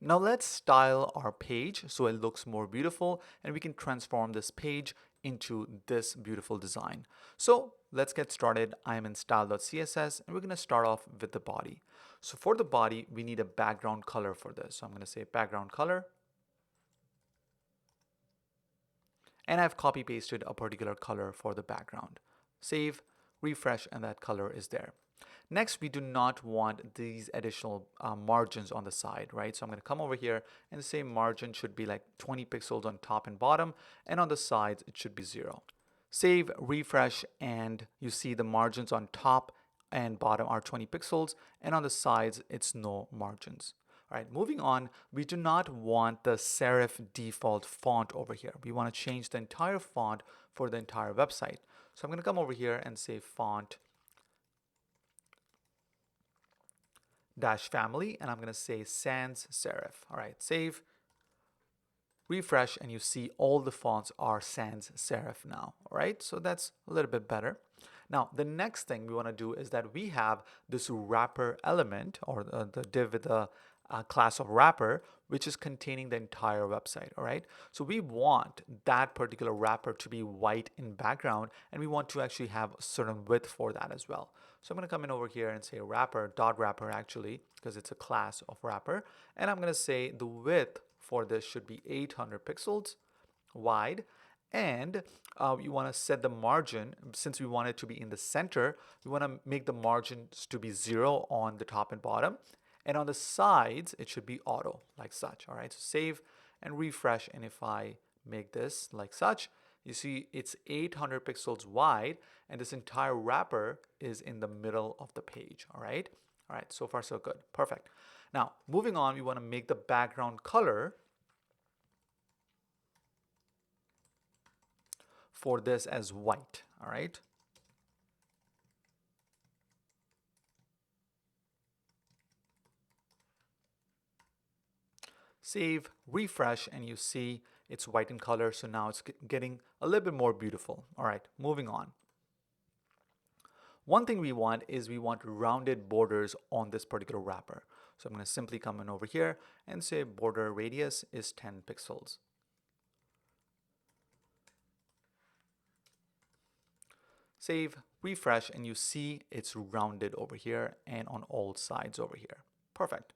Now let's style our page so it looks more beautiful and we can transform this page into this beautiful design. So let's get started. I'm in style.css and we're going to start off with the body. So for the body, we need a background color for this. So I'm going to say background color. And I've copy pasted a particular color for the background. Save, refresh, and that color is there. Next, we do not want these additional margins on the side, right? So I'm going to come over here and say margin should be like 20 pixels on top and bottom, and on the sides it should be 0. Save, refresh, and you see the margins on top and bottom are 20 pixels, and on the sides it's no margins. All right, moving on, we do not want the serif default font over here. We want to change the entire font for the entire website. So I'm going to come over here and say font dash family, and I'm going to say sans serif. All right, save, refresh, and you see all the fonts are sans serif now. All right, so that's a little bit better. Now, the next thing we want to do is that we have this wrapper element, or the div with the class of wrapper, which is containing the entire website. All right, so we want that particular wrapper to be white in background, and we want to actually have a certain width for that as well. So I'm going to come in over here and say wrapper dot wrapper, actually, because it's a class of wrapper, and I'm going to say the width for this should be 800 pixels wide, and you want to set the margin. Since we want it to be in the center, we want to make the margins to be 0 on the top and bottom, and on the sides it should be auto, like such. All right, so save and refresh, and if I make this like such, you see it's 800 pixels wide, and this entire wrapper is in the middle of the page. All right, so far so good, perfect. Now moving on, we want to make the background color for this as white. All right, save, refresh, and you see it's white in color, so now it's getting a little bit more beautiful. All right, moving on. One thing we want is we want rounded borders on this particular wrapper. So I'm going to simply come in over here and say border radius is 10 pixels. Save, refresh, and you see it's rounded over here and on all sides over here. Perfect.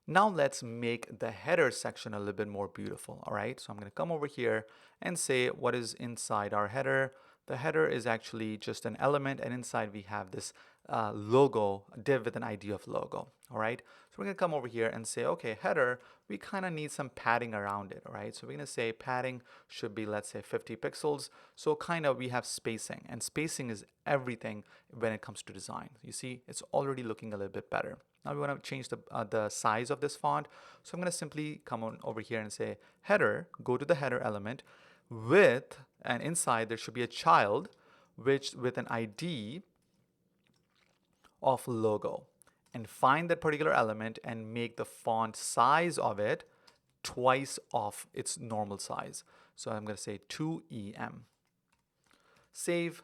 Now let's make the header section a little bit more beautiful. All right, so I'm going to come over here and say what is inside our header. The header is actually just an element, and inside we have this logo, div with an ID of logo. All right, so we're going to come over here and say, okay, header, we kind of need some padding around it. All right, so we're going to say padding should be, let's say, 50 pixels. So kind of we have spacing, and spacing is everything when it comes to design. You see, it's already looking a little bit better. Now we want to change the size of this font. So I'm going to simply come on over here and say header, go to the header element with, and inside there should be a child which with an ID of logo, and find that particular element and make the font size of it twice of its normal size. So I'm going to say 2EM. Save,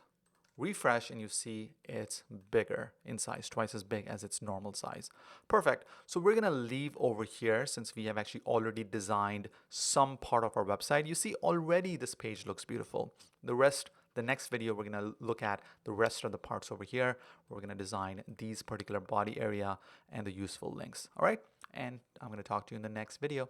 refresh, and you see it's bigger in size, twice as big as its normal size. Perfect. So we're gonna leave over here since we have actually already designed some part of our website. You see already this page looks beautiful. The next video, we're gonna look at the rest of the parts over here. We're gonna design these particular body area and the useful links. All right, and I'm gonna talk to you in the next video.